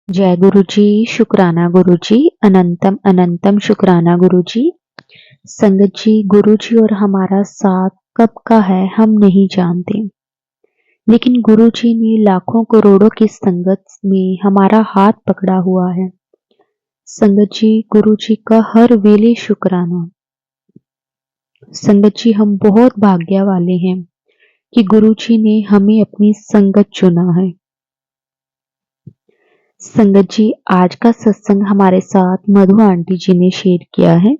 जय गुरु जी, शुक्राना गुरु जी, अनंतम अनंतम शुक्राना गुरु जी। संगत जी, गुरु जी और हमारा साथ कब का है हम नहीं जानते, लेकिन गुरु जी ने लाखों करोड़ों की संगत में हमारा हाथ पकड़ा हुआ है। संगत जी, गुरु जी का हर वेले शुक्राना। संगत जी, हम बहुत भाग्य वाले हैं कि गुरु जी ने हमें अपनी संगत चुना है। संगत जी, आज का सत्संग हमारे साथ मधु आंटी जी ने शेयर किया है।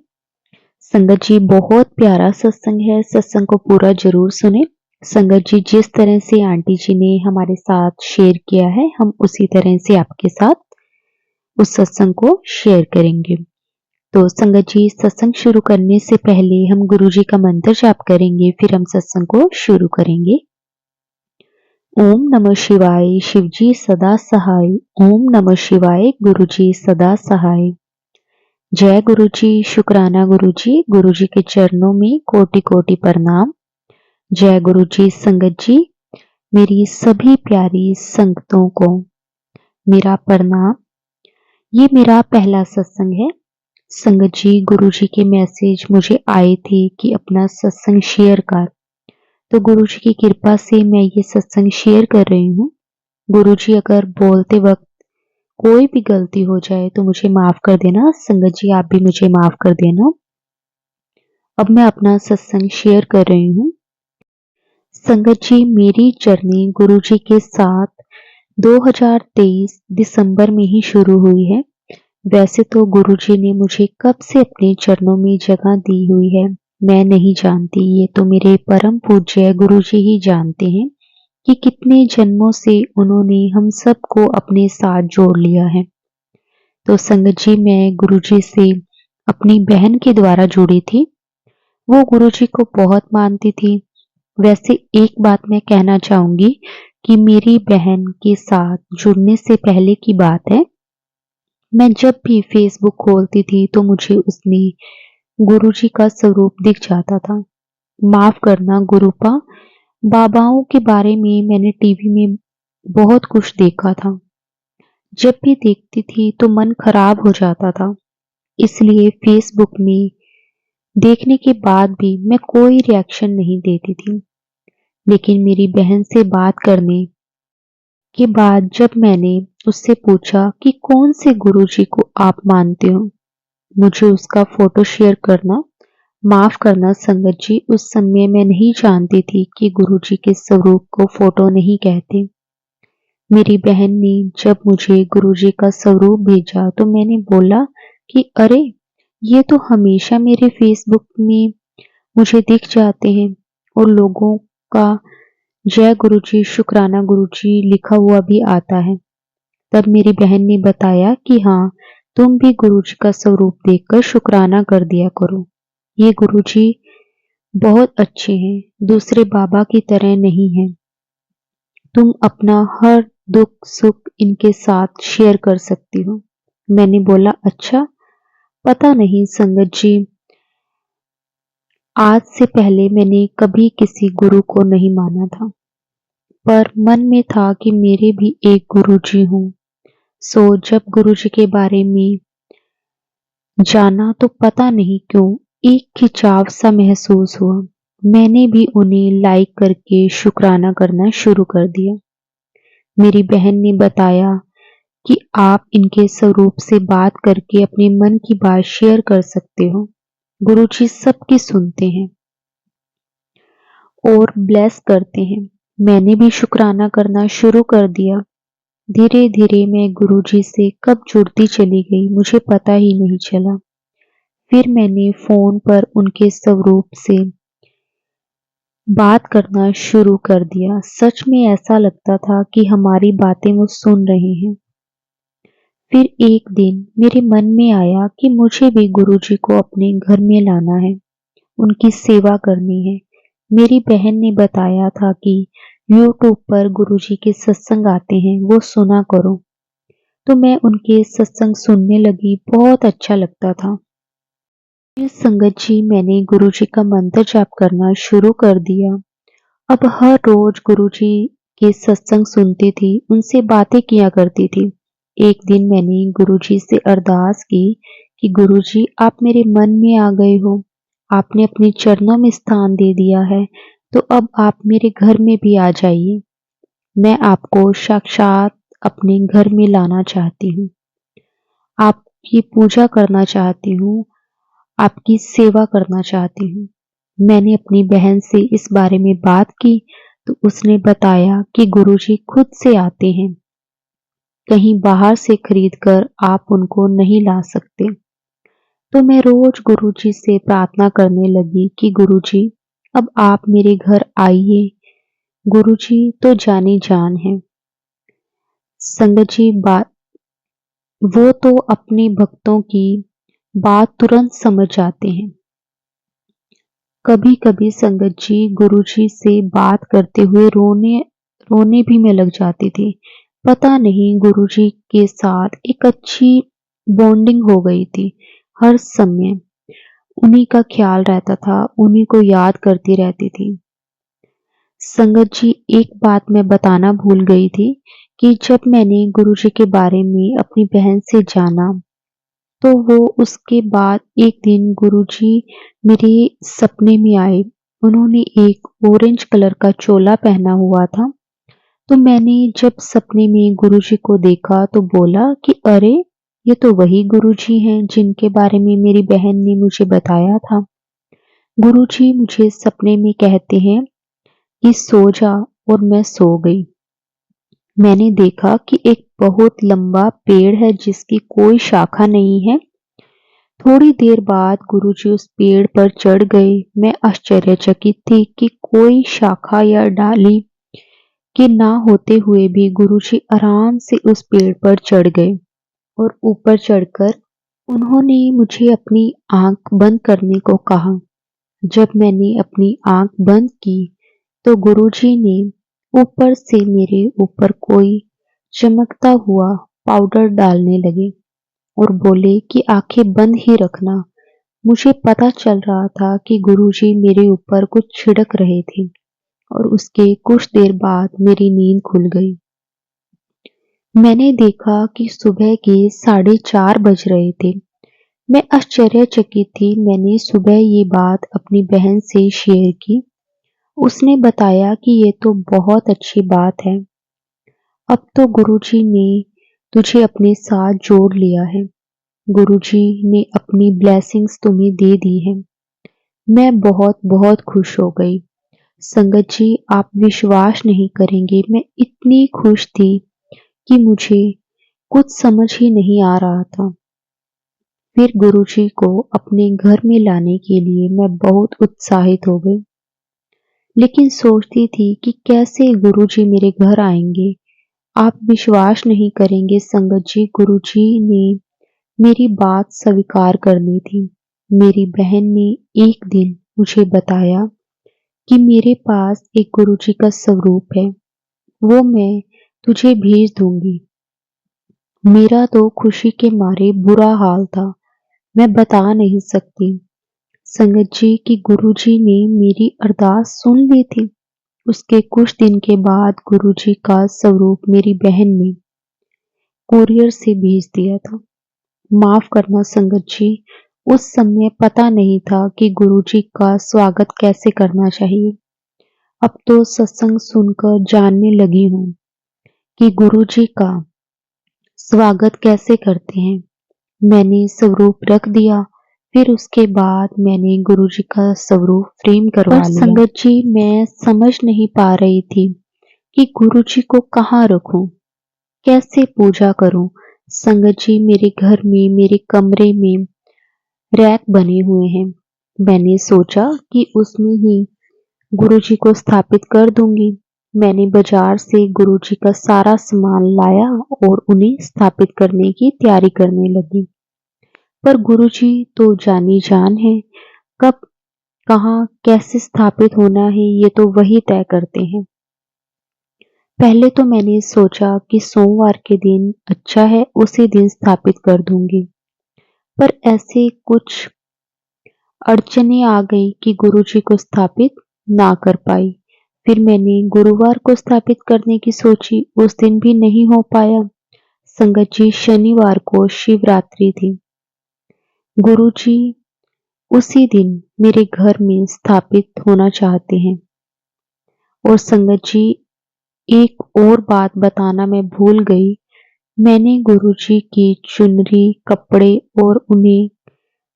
संगत जी, बहुत प्यारा सत्संग है, सत्संग को पूरा जरूर सुने। संगत जी, जिस तरह से आंटी जी ने हमारे साथ शेयर किया है, हम उसी तरह से आपके साथ उस सत्संग को शेयर करेंगे। तो संगत जी, सत्संग शुरू करने से पहले हम गुरु जी का मंत्र जाप करेंगे, फिर हम सत्संग को शुरू करेंगे। ओम नमः शिवाय, शिवजी सदा सहाय। ओम नमः शिवाय, गुरु जी सदा सहाय। जय गुरु जी, शुक्राना गुरु जी के चरणों में कोटि कोटि प्रणाम। जय गुरु जी। संगत जी, मेरी सभी प्यारी संगतों को मेरा प्रणाम। ये मेरा पहला सत्संग है। संगत जी, गुरु जी के मैसेज मुझे आए थे कि अपना सत्संग शेयर कर, तो गुरु जी की कृपा से मैं ये सत्संग शेयर कर रही हूँ। गुरु जी, अगर बोलते वक्त कोई भी गलती हो जाए तो मुझे माफ कर देना। संगत जी, आप भी मुझे माफ कर देना। अब मैं अपना सत्संग शेयर कर रही हूँ। संगत जी, मेरी जर्नी गुरु जी के साथ 2023 दिसंबर में ही शुरू हुई है। वैसे तो गुरु जी ने मुझे कब से अपने चरणों में जगह दी हुई है मैं नहीं जानती, ये तो मेरे परम पूज्य गुरु जी ही जानते हैं कि कितने जन्मों से उन्होंने हम सबको अपने साथ जोड़ लिया है। तो संगत जी, मैं गुरु जी से अपनी बहन के द्वारा जुड़ी थी। वो गुरु जी को बहुत मानती थी। वैसे एक बात मैं कहना चाहूंगी कि मेरी बहन के साथ जुड़ने से पहले की बात है, मैं जब भी फेसबुक खोलती थी तो मुझे उसमें गुरुजी का स्वरूप दिख जाता था। माफ करना गुरुपा, बाबाओं के बारे में मैंने टीवी में बहुत कुछ देखा था। जब भी देखती थी तो मन खराब हो जाता था। इसलिए फेसबुक में देखने के बाद भी मैं कोई रिएक्शन नहीं देती थी। लेकिन मेरी बहन से बात करने के बाद जब मैंने उससे पूछा कि कौन से गुरुजी को आप मानते हो, मुझे उसका फोटो शेयर करना। माफ करना संगत जी, उस समय मैं नहीं जानती थी कि गुरुजी के स्वरूप को फोटो नहीं कहते। मेरी बहन ने जब मुझे गुरुजी का स्वरूप भेजा तो मैंने बोला कि अरे, ये तो हमेशा मेरे फेसबुक में मुझे दिख जाते हैं और लोगों का जय गुरुजी, शुक्राना गुरुजी लिखा हुआ भी आता है। तब मेरी बहन ने बताया कि हाँ, तुम भी गुरुजी का स्वरूप देखकर शुक्राना कर दिया करो। ये गुरुजी बहुत अच्छे हैं, दूसरे बाबा की तरह नहीं हैं। तुम अपना हर दुख सुख इनके साथ शेयर कर सकती हो। मैंने बोला अच्छा, पता नहीं संगत जी, आज से पहले मैंने कभी किसी गुरु को नहीं माना था, पर मन में था कि मेरे भी एक गुरुजी हों। सो जब गुरुजी के बारे में जाना तो पता नहीं क्यों एक खिंचाव सा महसूस हुआ। मैंने भी उन्हें लाइक करके शुक्राना करना शुरू कर दिया। मेरी बहन ने बताया कि आप इनके स्वरूप से बात करके अपने मन की बात शेयर कर सकते हो। गुरुजी सबकी सुनते हैं और ब्लेस करते हैं। मैंने भी शुक्राना करना शुरू कर दिया। धीरे धीरे मैं गुरुजी से कब जुड़ती चली गई मुझे पता ही नहीं चला। फिर मैंने फोन पर उनके स्वरूप से बात करना शुरू कर दिया। सच में ऐसा लगता था कि हमारी बातें वो सुन रहे हैं। फिर एक दिन मेरे मन में आया कि मुझे भी गुरुजी को अपने घर में लाना है, उनकी सेवा करनी है। मेरी बहन ने बताया था कि यूट्यूब पर गुरुजी के सत्संग आते हैं, वो सुना करो। तो मैं उनके सत्संग सुनने लगी, बहुत अच्छा लगता था। फिर संगत जी, मैंने गुरुजी का मंत्र जाप करना शुरू कर दिया। अब हर रोज गुरुजी के सत्संग सुनती थी, उनसे बातें किया करती थी। एक दिन मैंने गुरुजी से अरदास की कि गुरुजी आप मेरे मन में आ गए हो, आपने अपने चरणों में स्थान दे दिया है, तो अब आप मेरे घर में भी आ जाइए। मैं आपको साक्षात अपने घर में लाना चाहती हूँ, आपकी पूजा करना चाहती हूँ, आपकी सेवा करना चाहती हूँ। मैंने अपनी बहन से इस बारे में बात की तो उसने बताया कि गुरुजी खुद से आते हैं, कहीं बाहर से खरीद कर आप उनको नहीं ला सकते। तो मैं रोज गुरुजी से प्रार्थना करने लगी कि गुरुजी अब आप मेरे घर आइए, गुरुजी तो जानी जान है। संगत जी बात वो तो अपने भक्तों की बात तुरंत समझ जाते हैं। कभी कभी संगत जी गुरुजी से बात करते हुए रोने रोने भी मैं लग जाती थी। पता नहीं गुरुजी के साथ एक अच्छी बॉन्डिंग हो गई थी। हर समय उन्हीं का ख्याल रहता था, उन्हीं को याद करती रहती थी। संगत जी एक बात मैं बताना भूल गई थी कि जब मैंने गुरुजी के बारे में अपनी बहन से जाना तो वो उसके बाद एक दिन गुरुजी मेरे सपने में आए। उन्होंने एक ऑरेंज कलर का चोला पहना हुआ था। तो मैंने जब सपने में गुरुजी को देखा तो बोला कि अरे ये तो वही गुरुजी हैं जिनके बारे में मेरी बहन ने मुझे बताया था। गुरुजी मुझे सपने में कहते हैं कि सो जा और मैं सो गई। मैंने देखा कि एक बहुत लंबा पेड़ है जिसकी कोई शाखा नहीं है। थोड़ी देर बाद गुरुजी उस पेड़ पर चढ़ गए। मैं आश्चर्यचकित थी कि कोई शाखा या डाली के ना होते हुए भी गुरुजी आराम से उस पेड़ पर चढ़ गए और ऊपर चढ़कर उन्होंने मुझे अपनी आंख बंद करने को कहा। जब मैंने अपनी आंख बंद की तो गुरुजी ने ऊपर से मेरे ऊपर कोई चमकता हुआ पाउडर डालने लगे और बोले कि आंखें बंद ही रखना। मुझे पता चल रहा था कि गुरुजी मेरे ऊपर कुछ छिड़क रहे थे और उसके कुछ देर बाद मेरी नींद खुल गई। मैंने देखा कि सुबह के 4:30 बज रहे थे। मैं आश्चर्यचकित थी। मैंने सुबह ये बात अपनी बहन से शेयर की। उसने बताया कि ये तो बहुत अच्छी बात है। अब तो गुरुजी ने तुझे अपने साथ जोड़ लिया है। गुरुजी ने अपनी ब्लेसिंग्स तुम्हें दे दी है। मैं बहुत बहुत खुश हो गई। संगत जी आप विश्वास नहीं करेंगे, मैं इतनी खुश थी कि मुझे कुछ समझ ही नहीं आ रहा था। फिर गुरुजी को अपने घर में लाने के लिए मैं बहुत उत्साहित हो गई, लेकिन सोचती थी कि कैसे गुरुजी मेरे घर आएंगे। आप विश्वास नहीं करेंगे संगत जी, गुरुजी ने मेरी बात स्वीकार कर ली थी। मेरी बहन ने एक दिन मुझे बताया कि मेरे पास एक गुरुजी का स्वरूप है, वो मैं तुझे भेज दूंगी। मेरा तो खुशी के मारे बुरा हाल था, मैं बता नहीं सकती संगत जी कि गुरुजी ने मेरी अरदास सुन ली थी। उसके कुछ दिन के बाद गुरुजी का स्वरूप मेरी बहन ने कुरियर से भेज दिया था। माफ करना संगत जी, उस समय पता नहीं था कि गुरुजी का स्वागत कैसे करना चाहिए। अब तो सत्संग सुनकर जानने लगी हूँ कि गुरुजी का स्वागत कैसे करते हैं। मैंने स्वरूप रख दिया, फिर उसके बाद मैंने गुरुजी का स्वरूप फ्रेम करवा लिया। संगत जी मैं समझ नहीं पा रही थी कि गुरुजी को कहाँ रखूं, कैसे पूजा करूं। संगत जी मेरे घर में मेरे कमरे में रैक बने हुए हैं। मैंने सोचा कि उसमें ही गुरुजी को स्थापित कर दूंगी। मैंने बाजार से गुरुजी का सारा सामान लाया और उन्हें स्थापित करने की तैयारी करने लगी। पर गुरुजी तो जानी जान है, कब कहाँ कैसे स्थापित होना है ये तो वही तय करते हैं। पहले तो मैंने सोचा कि सोमवार के दिन अच्छा है, उसी दिन स्थापित कर दूंगी, पर ऐसे कुछ अड़चने आ गई कि गुरुजी को स्थापित ना कर पाई। फिर मैंने गुरुवार को स्थापित करने की सोची, उस दिन भी नहीं हो पाया। संगत जी, शनिवार को शिवरात्रि थी। गुरुजी उसी दिन मेरे घर में स्थापित होना चाहते हैं। और संगत जी, एक और बात बताना मैं भूल गई। मैंने गुरुजी की चुनरी, कपड़े और उन्हें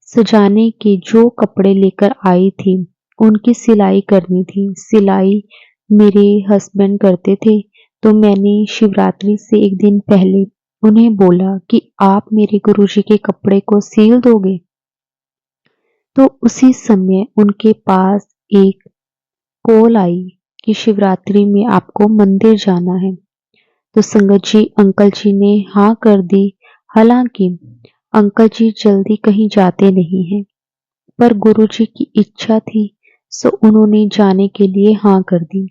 सजाने के जो कपड़े लेकर आई थी, उनकी सिलाई करनी थी। सिलाई मेरे हस्बैंड करते थे, तो मैंने शिवरात्रि से एक दिन पहले उन्हें बोला कि आप मेरे गुरुजी के कपड़े को सील दोगे। तो उसी समय उनके पास एक कॉल आई कि शिवरात्रि में आपको मंदिर जाना है। तो संगत जी, अंकल जी ने हाँ कर दी। हालांकि अंकल जी जल्दी कहीं जाते नहीं हैं, पर गुरुजी की इच्छा थी, सो उन्होंने जाने के लिए हाँ कर दी।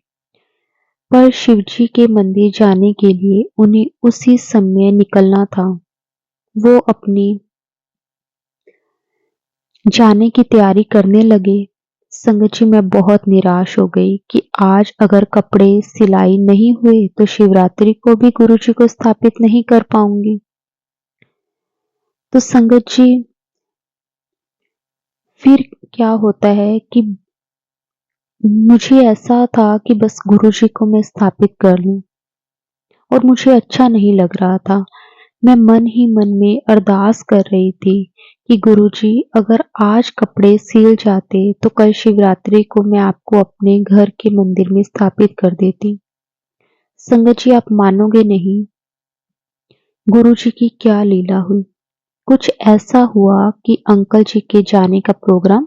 पर शिवजी के मंदिर जाने के लिए उन्हें उसी समय निकलना था। वो अपनी जाने की तैयारी करने लगे। संगत जी, मैं बहुत निराश हो गई कि आज अगर कपड़े सिलाई नहीं हुए तो शिवरात्रि को भी गुरुजी को स्थापित नहीं कर पाऊंगी। तो संगत जी, फिर क्या होता है कि मुझे ऐसा था कि बस गुरुजी को मैं स्थापित कर लूं, और मुझे अच्छा नहीं लग रहा था। मैं मन ही मन में अरदास कर रही थी कि गुरुजी, अगर आज कपड़े सिल जाते तो कल शिवरात्रि को मैं आपको अपने घर के मंदिर में स्थापित कर देती। संगत जी, आप मानोगे नहीं, गुरुजी की क्या लीला हुई। कुछ ऐसा हुआ कि अंकल जी के जाने का प्रोग्राम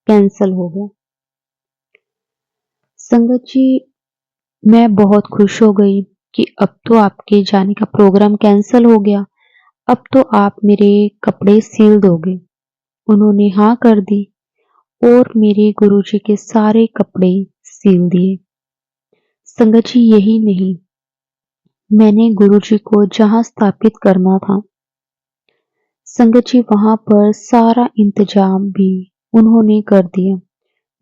कैंसल हो गया। संगत जी, मैं बहुत खुश हो गई कि अब तो आपके जाने का प्रोग्राम कैंसल हो गया। अब तो आप मेरे कपड़े सील दोगे। उन्होंने हाँ कर दी और मेरे गुरुजी के सारे कपड़े सील दिए। संगत जी, यही नहीं, मैंने गुरुजी को जहां स्थापित करना था, संगत जी, वहां पर सारा इंतजाम भी उन्होंने कर दिया।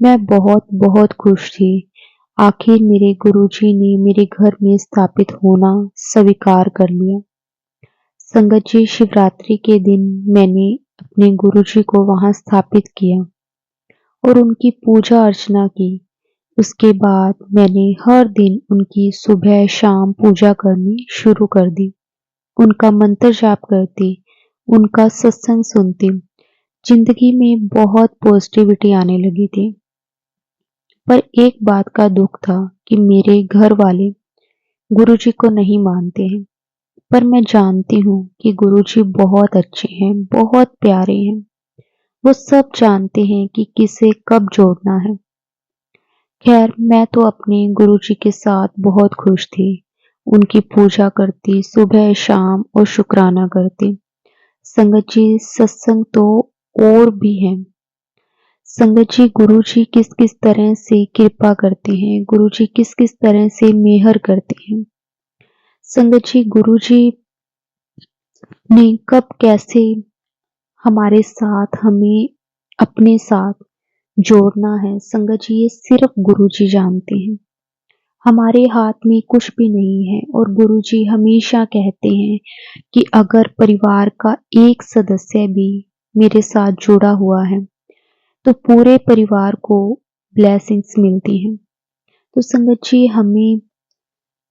मैं बहुत बहुत खुश थी। आखिर मेरे गुरुजी ने मेरे घर में स्थापित होना स्वीकार कर लिया। संगत जी, शिवरात्रि के दिन मैंने अपने गुरुजी को वहां स्थापित किया और उनकी पूजा अर्चना की। उसके बाद मैंने हर दिन उनकी सुबह शाम पूजा करनी शुरू कर दी। उनका मंत्र जाप करती, उनका सत्संग सुनती। जिंदगी में बहुत पॉजिटिविटी आने लगी थी। पर एक बात का दुख था कि मेरे घर वाले गुरुजी को नहीं मानते हैं। पर मैं जानती हूँ कि गुरुजी बहुत अच्छे हैं, बहुत प्यारे हैं। वो सब जानते हैं कि किसे कब जोड़ना है। खैर, मैं तो अपने गुरुजी के साथ बहुत खुश थी। उनकी पूजा करती, सुबह शाम, और शुक्राना करती। संगत जी, सत्संग तो और भी है। संगत जी, गुरुजी किस किस तरह से कृपा करते हैं, गुरुजी किस किस तरह से मेहर करते हैं। संगत जी, गुरुजी ने कब कैसे हमारे साथ, हमें अपने साथ जोड़ना है, संगत जी, ये सिर्फ गुरुजी जानते हैं। हमारे हाथ में कुछ भी नहीं है। और गुरुजी हमेशा कहते हैं कि अगर परिवार का एक सदस्य भी मेरे साथ जुड़ा हुआ है तो पूरे परिवार को ब्लेसिंग्स मिलती हैं। तो संगत जी, हमें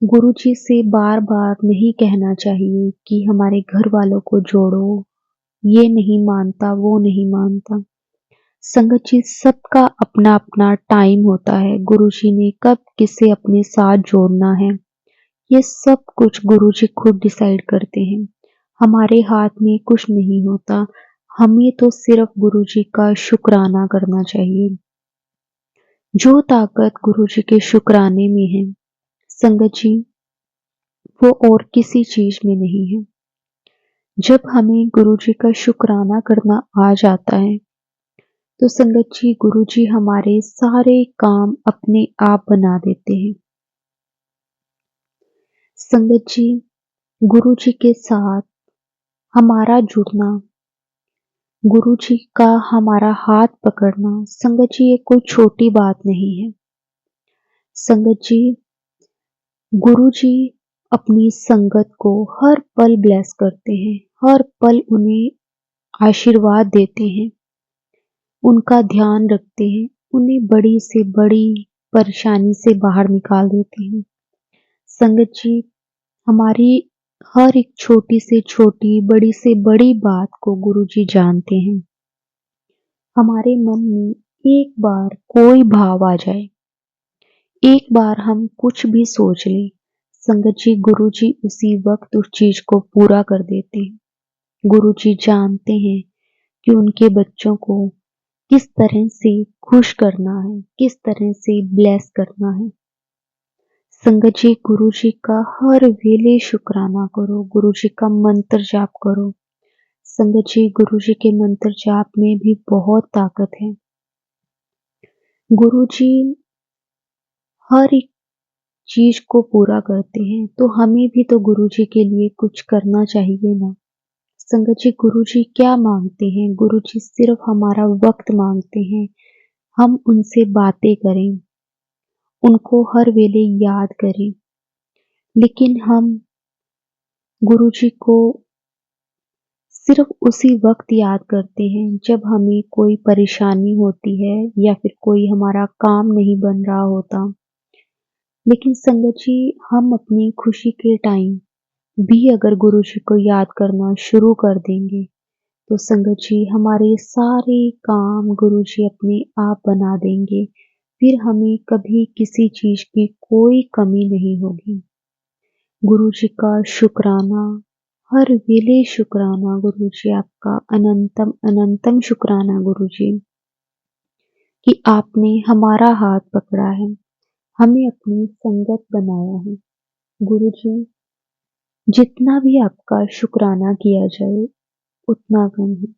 गुरुजी से बार बार नहीं कहना चाहिए कि हमारे घर वालों को जोड़ो, ये नहीं मानता, वो नहीं मानता। संगत जी, सबका अपना अपना टाइम होता है। गुरुजी ने कब किसे अपने साथ जोड़ना है, ये सब कुछ गुरुजी खुद डिसाइड करते हैं। हमारे हाथ में कुछ नहीं होता। हमें तो सिर्फ गुरुजी का शुक्राना करना चाहिए। जो ताकत गुरुजी के शुक्राने में है, संगत जी, वो और किसी चीज में नहीं है। जब हमें गुरुजी का शुक्राना करना आ जाता है तो संगत जी, गुरुजी हमारे सारे काम अपने आप बना देते हैं। संगत जी, गुरुजी के साथ हमारा जुड़ना, गुरुजी का हमारा हाथ पकड़ना, संगत जी, ये कोई छोटी बात नहीं है। संगत जी, गुरुजी अपनी संगत को हर पल ब्लेस करते हैं, हर पल उन्हें आशीर्वाद देते हैं, उनका ध्यान रखते हैं, उन्हें बड़ी से बड़ी परेशानी से बाहर निकाल देते हैं। संगत जी हमारी हर एक छोटी से छोटी, बड़ी से बड़ी बात को गुरुजी जानते हैं। हमारे मन में एक बार कोई भाव आ जाए, एक बार हम कुछ भी सोच लें, संगत जी गुरुजी उसी वक्त उस चीज को पूरा कर देते हैं। गुरुजी जानते हैं कि उनके बच्चों को किस तरह से खुश करना है, किस तरह से ब्लेस करना है। संगत जी गुरुजी का हर वेले शुक्राना करो, गुरुजी का मंत्र जाप करो। संगत जी गुरुजी के मंत्र जाप में भी बहुत ताकत है। गुरुजी हर एक चीज को पूरा करते हैं, तो हमें भी तो गुरुजी के लिए कुछ करना चाहिए ना। संगत जी गुरुजी क्या मांगते हैं? गुरुजी सिर्फ हमारा वक्त मांगते हैं। हम उनसे बातें करें, उनको हर वेले याद करें, लेकिन हम गुरुजी को सिर्फ उसी वक्त याद करते हैं जब हमें कोई परेशानी होती है या फिर कोई हमारा काम नहीं बन रहा होता। लेकिन संगत जी हम अपनी खुशी के टाइम भी अगर गुरुजी को याद करना शुरू कर देंगे, तो संगत जी हमारे सारे काम गुरुजी अपने आप बना देंगे। फिर हमें कभी किसी चीज की कोई कमी नहीं होगी। गुरुजी का शुक्राना, हर वेले शुक्राना गुरुजी आपका, अनंतम अनंतम शुक्राना गुरुजी कि आपने हमारा हाथ पकड़ा है, हमें अपनी संगत बनाया है। गुरुजी जितना भी आपका शुक्राना किया जाए उतना कम है।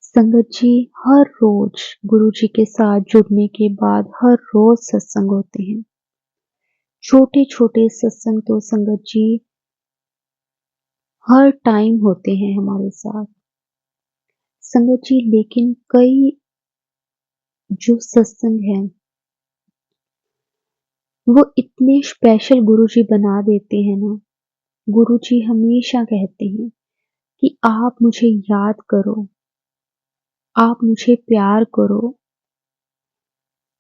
संगत जी हर रोज गुरुजी के साथ जुड़ने के बाद हर रोज सत्संग होते हैं। छोटे छोटे सत्संग तो संगत जी हर टाइम होते हैं हमारे साथ। संगत जी लेकिन कई जो सत्संग हैं वो इतने स्पेशल गुरुजी बना देते हैं ना। गुरुजी हमेशा कहते हैं कि आप मुझे याद करो, आप मुझे प्यार करो,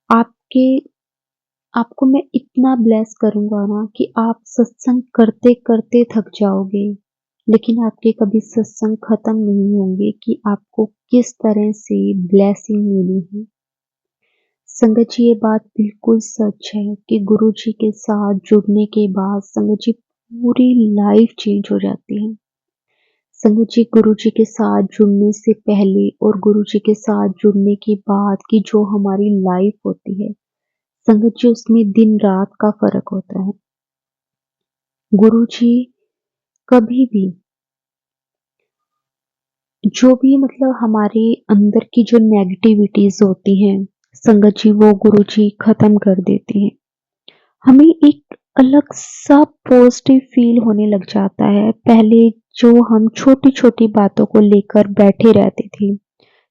आपके आपको मैं इतना ब्लेस करूंगा ना कि आप सत्संग करते करते थक जाओगे, लेकिन आपके कभी सत्संग खत्म नहीं होंगे कि आपको किस तरह से ब्लेसिंग मिली है। संगत जी ये बात बिल्कुल सच है कि गुरुजी के साथ जुड़ने के बाद संगत जी पूरी लाइफ चेंज हो जाती है। संगत जी गुरुजी के साथ जुड़ने से पहले और गुरुजी के साथ जुड़ने के बाद की जो हमारी लाइफ होती है, संगत जी उसमें दिन रात का फर्क होता है। गुरुजी कभी भी जो भी हमारे अंदर की जो नेगेटिविटीज होती हैं, संगत जी वो गुरुजी खत्म कर देते हैं। हमें एक अलग सा पॉजिटिव फील होने लग जाता है। पहले जो हम छोटी छोटी बातों को लेकर बैठे रहते थे,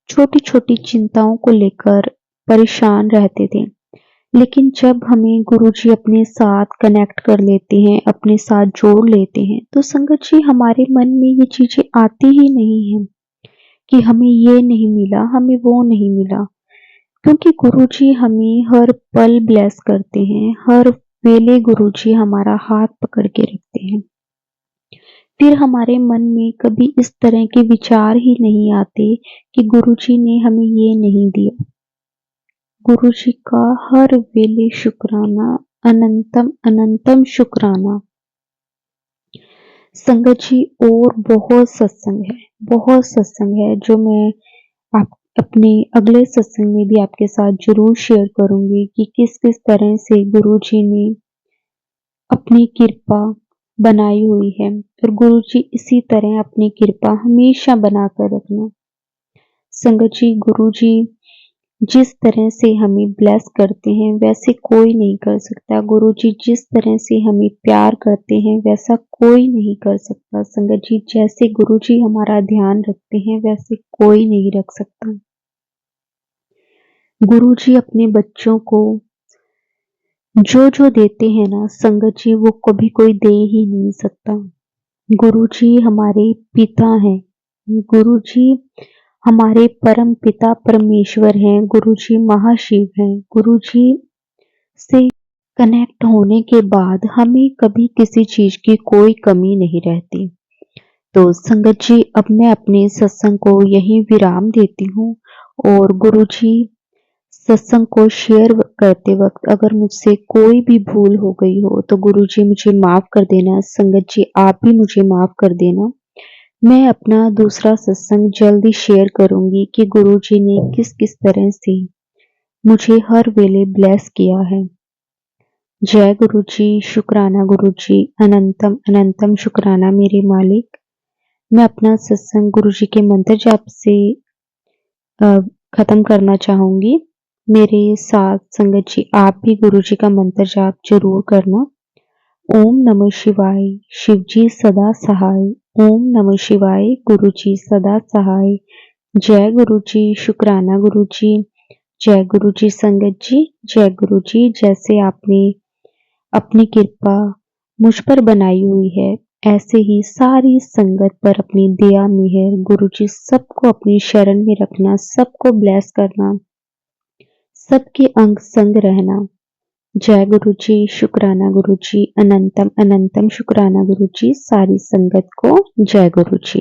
छोटी छोटी चिंताओं को लेकर परेशान रहते थे, लेकिन जब हमें गुरुजी अपने साथ कनेक्ट कर लेते हैं, अपने साथ जोड़ लेते हैं, तो संगत जी हमारे मन में ये चीजें आती ही नहीं है कि हमें ये नहीं मिला, हमें वो नहीं मिला, क्योंकि गुरुजी हमें हर पल ब्लेस करते हैं। हर वेले गुरुजी हमारा हाथ पकड़ के रखते हैं। फिर हमारे मन में कभी इस तरह के विचार ही नहीं आते कि गुरुजी ने हमें ये नहीं दिया। गुरुजी का हर वेले शुक्राना, अनंतम अनंतम शुक्राना। संगत जी और बहुत सत्संग है, बहुत सत्संग है जो मैं आप अपने अगले सत्संग में भी आपके साथ जरूर शेयर करूंगी कि किस किस तरह से गुरुजी ने अपनी कृपा बनाई हुई है, और गुरुजी इसी तरह अपनी कृपा हमेशा बनाकर रखना। संगत जी गुरुजी जिस तरह से हमें ब्लेस करते हैं वैसे कोई नहीं कर सकता। गुरुजी जिस तरह से हमें प्यार करते हैं वैसा कोई नहीं कर सकता। संगत जी जैसे गुरुजी हमारा ध्यान रखते हैं वैसे कोई नहीं रख सकता। गुरुजी अपने बच्चों को जो जो देते हैं ना संगत जी वो कभी कोई दे ही नहीं सकता। गुरु जी हमारे पिता हैं। गुरु जी हमारे परम पिता परमेश्वर हैं। गुरु जी महाशिव हैं। गुरु जी से कनेक्ट होने के बाद हमें कभी किसी चीज की कोई कमी नहीं रहती। तो संगत जी अब मैं अपने सत्संग को यहीं विराम देती हूँ और गुरु जी सत्संग को शेयर करते वक्त अगर मुझसे कोई भी भूल हो गई हो तो गुरु जी मुझे माफ कर देना। संगत जी आप भी मुझे माफ कर देना। मैं अपना दूसरा सत्संग जल्दी शेयर करूंगी कि गुरु जी ने किस किस तरह से मुझे हर वेले ब्लेस किया है। जय गुरु जी, शुक्राना गुरु जी, अनंतम अनंतम शुक्राना मेरे मालिक। मैं अपना सत्संग गुरु जी के मंत्र जाप से अ, खत्म करना चाहूंगी। मेरे साथ संगत जी आप भी गुरु जी का मंत्र जाप जरूर करना। ओम नमः शिवाय, शिव जी सदा सहाय। ओम नमः शिवाय, गुरु जी सदा सहाय। जय गुरु जी, शुक्राना गुरु जी। जय गुरु जी संगत जी। जय गुरु जी। जैसे आपने अपनी कृपा मुझ पर बनाई हुई है ऐसे ही सारी संगत पर अपनी दया मेहर गुरु जी सबको अपनी शरण में रखना, सबको ब्लेस करना, सबके अंग संग रहना। जय गुरु जी, शुक्राना गुरु जी, अनंतम अनंतम शुक्राना गुरु जी, सारी संगत को जय गुरु जी।